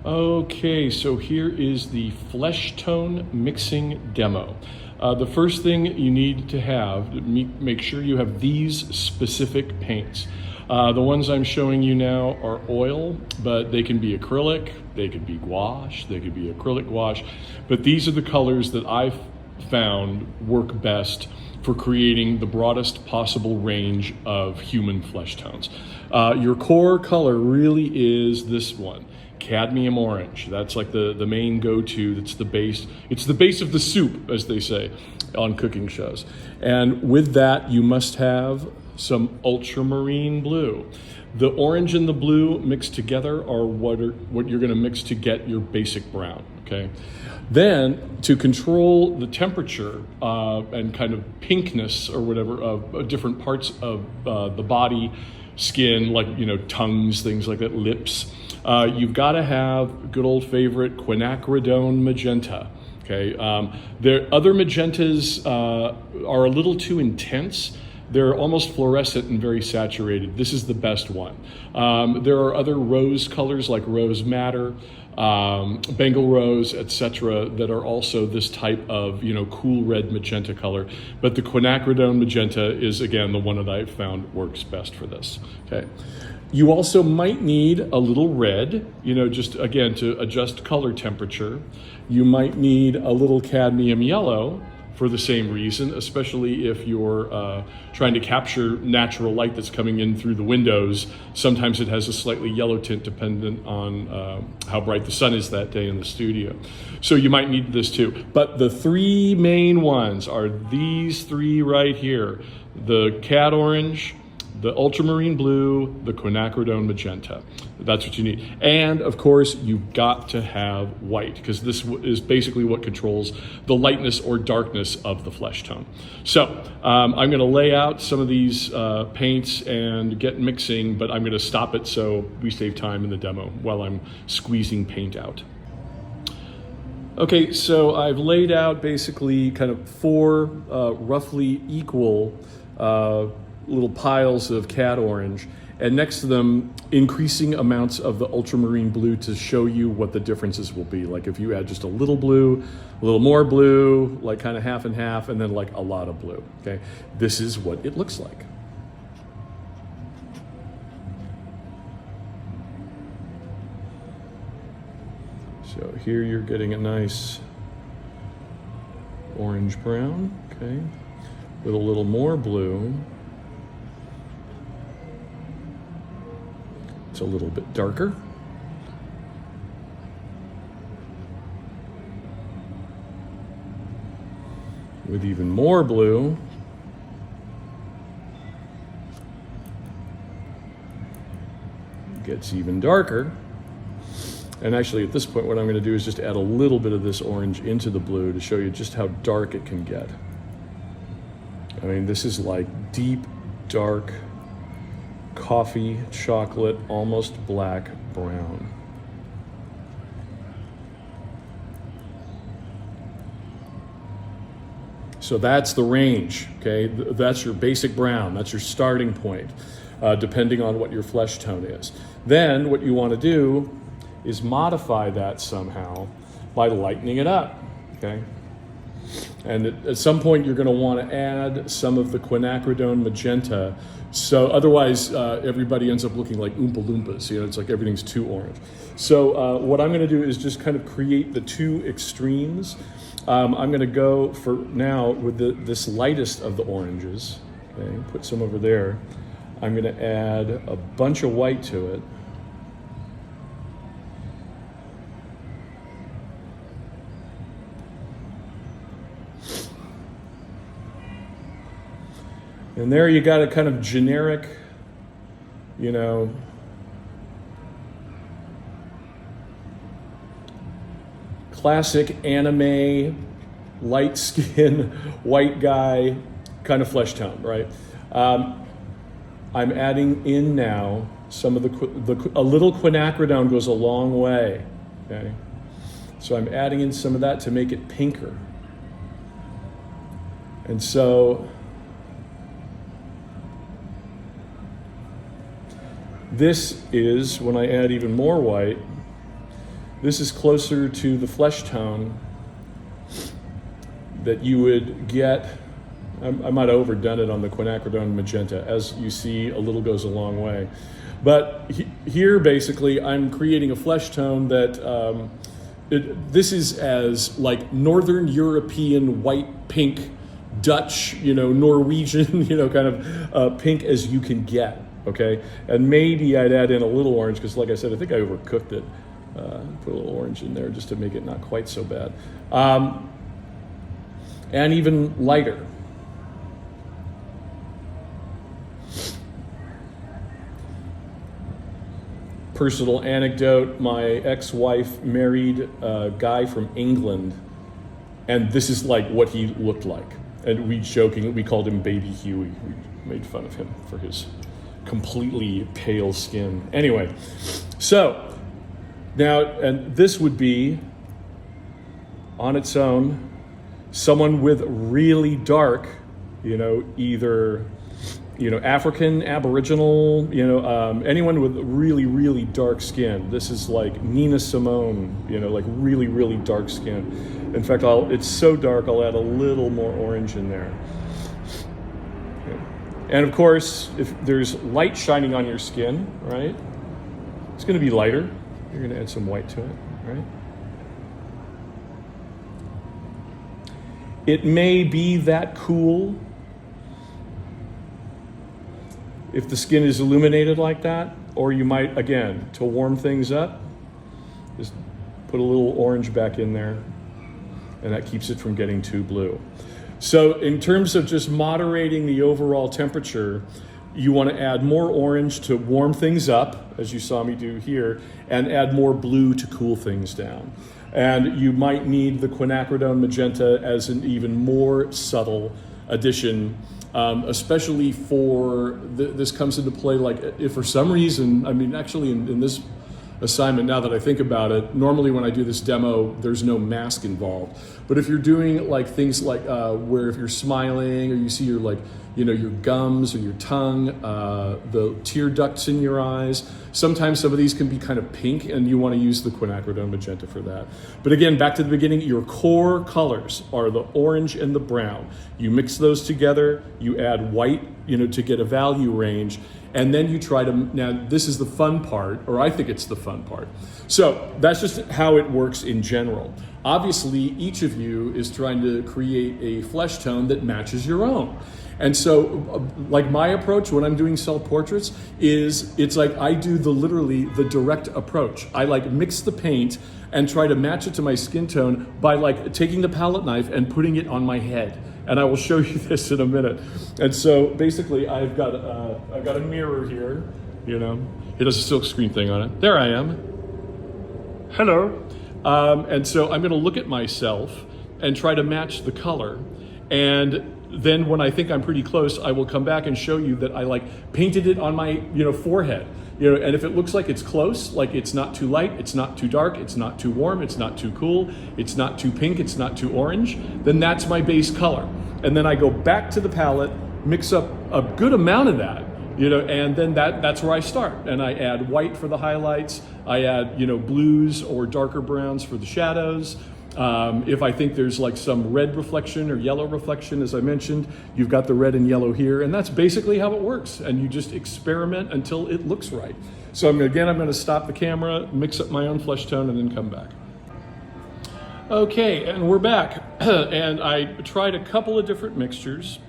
Okay, so here is the flesh tone mixing demo. The first thing you need to have, make sure you have these specific paints. The ones I'm showing you now are oil, but they can be acrylic, they could be gouache, they could be acrylic gouache, but these are the colors that I've found work best for creating the broadest possible range of human flesh tones. Your core color really is this one, cadmium orange. That's like the main go-to. That's the base. It's the base of the soup, as they say on cooking shows. And with that, you must have some ultramarine blue. The orange and the blue mixed together are what you're going to mix to get your basic brown. Okay. Then, to control the temperature and kind of pinkness or whatever of different parts of the body, skin, like, tongues, things like that, lips, you've got to have good old favorite Quinacridone Magenta. Okay, other magentas are a little too intense. They're almost fluorescent and very saturated. This is the best one. There are other rose colors like Rose Madder, Bengal Rose, etc., that are also this type of cool red magenta color. But the Quinacridone Magenta is, again, the one that I've found works best for this. Okay. You also might need a little red, just again to adjust color temperature. You might need a little cadmium yellow for the same reason, especially if you're trying to capture natural light that's coming in through the windows. Sometimes it has a slightly yellow tint dependent on how bright the sun is that day in the studio. So you might need this too. But the three main ones are these three right here: the cad orange, the ultramarine blue, the Quinacridone Magenta. That's what you need. And of course, you've got to have white, because this is basically what controls the lightness or darkness of the flesh tone. So I'm going to lay out some of these paints and get mixing, but I'm going to stop it so we save time in the demo while I'm squeezing paint out. Okay, so I've laid out basically kind of four roughly equal little piles of cad orange, and next to them increasing amounts of the ultramarine blue to show you what the differences will be. Like if you add just a little blue, a little more blue, like kind of half and half, and then like a lot of blue. Okay, this is what it looks like. So here you're getting a nice orange brown, okay, with a little more blue. It's a little bit darker. With even more blue. Gets even darker. And actually at this point what I'm going to do is just add a little bit of this orange into the blue to show you just how dark it can get. I mean, this is like deep, dark, coffee, chocolate, almost black brown. So that's the range, okay? That's your basic brown, that's your starting point, depending on what your flesh tone is. Then what you want to do is modify that somehow by lightening it up, okay? And at some point you're going to want to add some of the Quinacridone Magenta, so otherwise everybody ends up looking like Oompa Loompas. It's like everything's too orange. So what I'm going to do is just kind of create the two extremes. I'm going to go for now with this lightest of the oranges. Okay, put some over there. I'm going to add a bunch of white to it. And there you got a kind of generic, classic anime, light skin, white guy kind of flesh tone, right? I'm adding in now some of a little quinacridone goes a long way, okay? So I'm adding in some of that to make it pinker. And so this is, when I add even more white, This is closer to the flesh tone that you would get. I might have overdone it on the Quinacridone Magenta. As you see, a little goes a long way. But here, basically, I'm creating a flesh tone that, this is as like Northern European white pink, Dutch, Norwegian, kind of pink as you can get, okay? And maybe I'd add in a little orange, because like I said, I think I overcooked it. Put a little orange in there just to make it not quite so bad. And even lighter. Personal anecdote, my ex-wife married a guy from England, and this is like what he looked like. And we called him Baby Huey. We made fun of him for his completely pale skin. Anyway, so now, and this would be, on its own, someone with really dark, either African, Aboriginal, anyone with really, really dark skin. This is like Nina Simone, like really, really dark skin. In fact, it's so dark, I'll add a little more orange in there. Okay. And of course, if there's light shining on your skin, right, it's gonna be lighter. You're gonna add some white to it, right? It may be that cool if the skin is illuminated like that, or you might, again, to warm things up, just put a little orange back in there, and that keeps it from getting too blue. So in terms of just moderating the overall temperature, you want to add more orange to warm things up, as you saw me do here, and add more blue to cool things down. And you might need the Quinacridone Magenta as an even more subtle addition, especially for, this comes into play, like if for some reason, actually in this assignment, now that I think about it, normally when I do this demo, there's no mask involved. But if you're doing like things like where if you're smiling, or you see your your gums or your tongue, the tear ducts in your eyes, sometimes some of these can be kind of pink, and you want to use the Quinacridone Magenta for that. But again, back to the beginning, your core colors are the orange and the brown. You mix those together, you add white, to get a value range, and then you try to, now this is the fun part, or I think it's the fun part. So that's just how it works in general. Obviously, each of you is trying to create a flesh tone that matches your own. And so, like my approach when I'm doing self-portraits is, it's like I do literally the direct approach. I mix the paint and try to match it to my skin tone by taking the palette knife and putting it on my head. And I will show you this in a minute. And so basically I've got a mirror here, it has a silk screen thing on it. There I am. Hello. And so I'm gonna look at myself and try to match the color. And then when I think I'm pretty close, I will come back and show you that I painted it on my forehead. And if it looks like it's close, like it's not too light, it's not too dark, it's not too warm, it's not too cool, it's not too pink, it's not too orange, then that's my base color. And then I go back to the palette, mix up a good amount of that, and then that's where I start. And I add white for the highlights, I add, blues or darker browns for the shadows. If I think there's some red reflection or yellow reflection, as I mentioned, you've got the red and yellow here, and that's basically how it works. And you just experiment until it looks right. So I'm going to stop the camera, mix up my own flesh tone, and then come back. Okay, and we're back. And I tried a couple of different mixtures.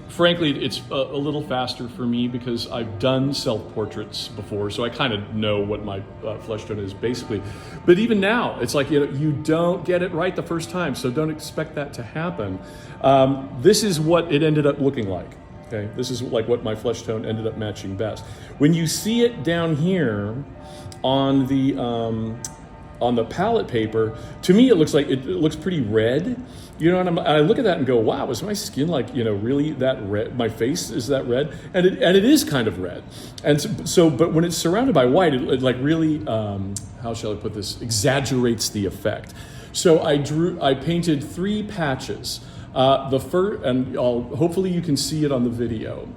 Frankly, it's a little faster for me because I've done self-portraits before, so I kind of know what my flesh tone is basically. But even now, it's like, you don't get it right the first time, so don't expect that to happen. This is what it ended up looking like. Okay, this is what my flesh tone ended up matching best. When you see it down here on the palette paper, to me it looks pretty red. And I look at that and go, wow, is my skin really that red? My face is that red? And it is kind of red. And so but when it's surrounded by white, it really, how shall I put this, exaggerates the effect. So I painted 3 patches. Hopefully you can see it on the video.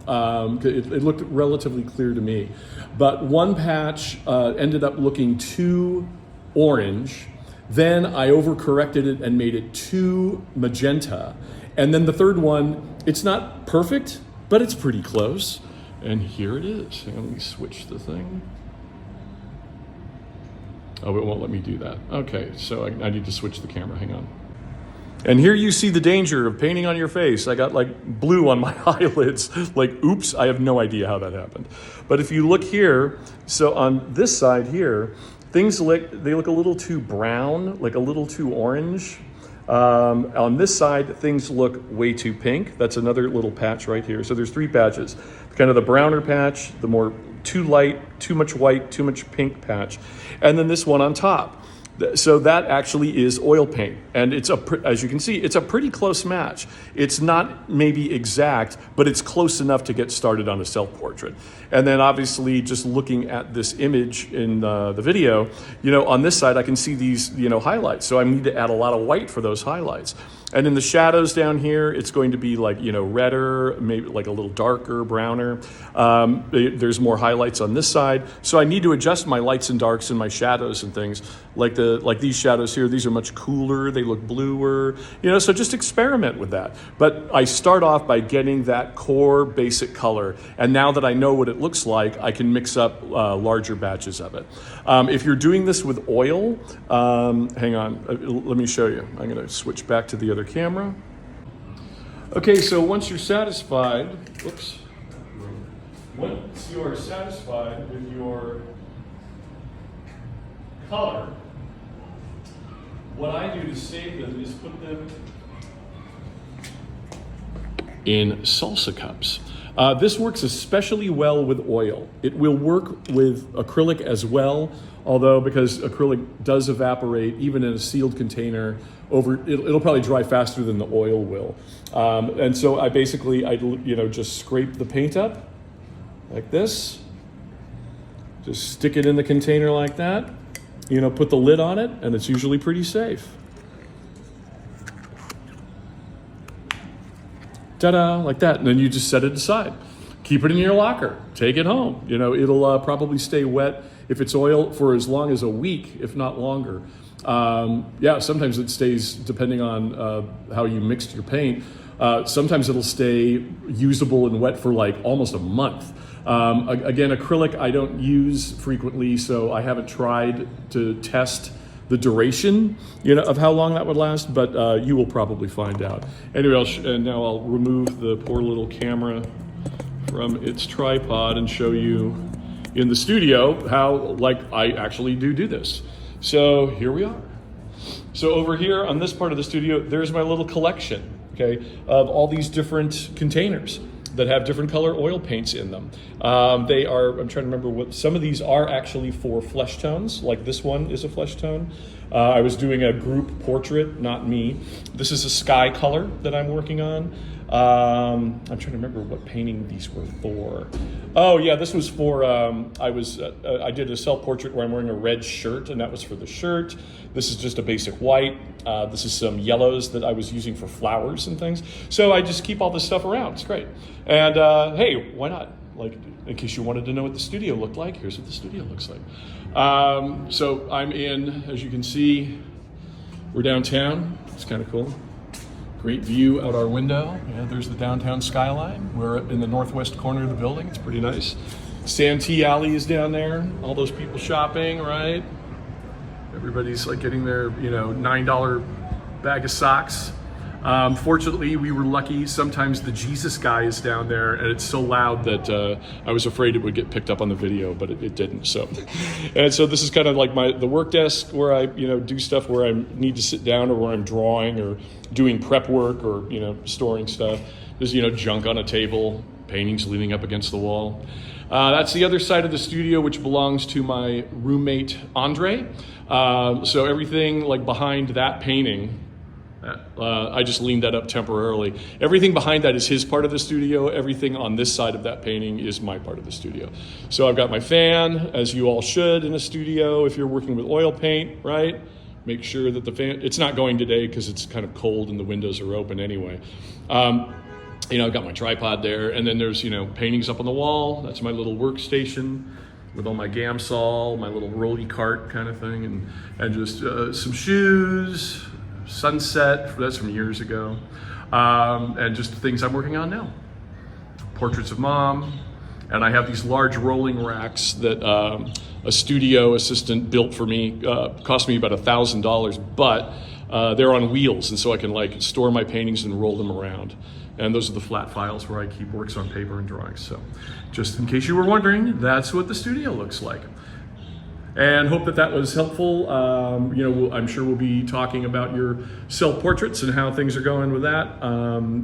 It looked relatively clear to me. But one patch ended up looking too orange. Then I overcorrected it and made it too magenta. And then the third one, it's not perfect, but it's pretty close. And here it is. Hang on, let me switch the thing. Oh, it won't let me do that. Okay, so I need to switch the camera, hang on. And here you see the danger of painting on your face. I got like blue on my eyelids. Like, oops, I have no idea how that happened. But if you look here, so on this side here, things look a little too brown, like a little too orange. On this side, things look way too pink. That's another little patch right here. So there's 3 patches. Kind of the browner patch, the more too light, too much white, too much pink patch. And then this one on top. So that actually is oil paint. And it's as you can see, it's a pretty close match. It's not maybe exact, but it's close enough to get started on a self-portrait. And then obviously just looking at this image in the video, on this side I can see these, highlights. So I need to add a lot of white for those highlights. And in the shadows down here, it's going to be like, redder, maybe like a little darker, browner. There's more highlights on this side. So I need to adjust my lights and darks and my shadows and things. Like these shadows here, these are much cooler, they look bluer, so just experiment with that. But I start off by getting that core basic color. And now that I know what it looks like, I can mix up larger batches of it. If you're doing this with oil, hang on, let me show you. I'm gonna switch back to the other camera. Okay, so once you're satisfied, once you are satisfied with your color, what I do to save them is put them in salsa cups. This works especially well with oil. It will work with acrylic as well, although because acrylic does evaporate, even in a sealed container, it'll probably dry faster than the oil will. And so I just scrape the paint up like this. Just stick it in the container like that. Put the lid on it, and it's usually pretty safe. Ta-da, like that. And then you just set it aside. Keep it in your locker. Take it home. It'll probably stay wet if it's oil for as long as a week, if not longer. Sometimes it stays, depending on how you mixed your paint. Sometimes it'll stay usable and wet for like almost a month. Again, acrylic I don't use frequently, so I haven't tried to test the duration, of how long that would last, but you will probably find out. Anyway, now I'll remove the poor little camera from its tripod and show you in the studio how I actually do this. So here we are. So over here on this part of the studio, there's my little collection, okay, of all these different containers that have different color oil paints in them. I'm trying to remember what, some of these are actually for flesh tones, like this one is a flesh tone. I was doing a group portrait, not me. This is a sky color that I'm working on. I'm trying to remember what painting these were for. Oh yeah, this was for, I did a self-portrait where I'm wearing a red shirt, and that was for the shirt. This is just a basic white. This is some yellows that I was using for flowers and things. So I just keep all this stuff around, it's great. And hey, why not? In case you wanted to know what the studio looked like, here's what the studio looks like. So I'm in, as you can see, we're downtown. It's kind of cool. Great view out our window. Yeah, there's the downtown skyline. We're in the northwest corner of the building. It's pretty nice. Santee Alley is down there. All those people shopping, right? Everybody's getting their, $9 bag of socks. Fortunately, we were lucky. Sometimes the Jesus guy is down there, and it's so loud that I was afraid it would get picked up on the video, but it didn't. So, and so this is kind of like the work desk where I, do stuff where I need to sit down, or where I'm drawing or doing prep work, or storing stuff. There's junk on a table, paintings leaning up against the wall. That's the other side of the studio, which belongs to my roommate Andre. So everything behind that painting. I just leaned that up temporarily. Everything behind that is his part of the studio. Everything on this side of that painting is my part of the studio. So I've got my fan, as you all should in a studio if you're working with oil paint, right? make sure that the fan, it's not going today because it's kind of cold and the windows are open anyway. You know, I've got my tripod there, and then there's, you know, paintings up on the wall. That's my little workstation with all my Gamsol, my little rolly cart kind of thing, and just some shoes, sunset, that's from years ago, and just things I'm working on now. Portraits of Mom, and I have these large rolling racks that a studio assistant built for me, cost me about $1,000, but they're on wheels, and so I can like store my paintings and roll them around. And those are the flat files where I keep works on paper and drawings. So just in case you were wondering, that's what the studio looks like. And hope that that was helpful. You know, I'm sure we'll be talking about your self-portraits and how things are going with that.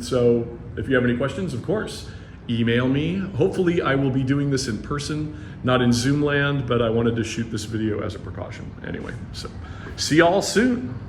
So if you have any questions, of course, email me. Hopefully I will be doing this in person, not in Zoom land, but I wanted to shoot this video as a precaution anyway. So see y'all soon.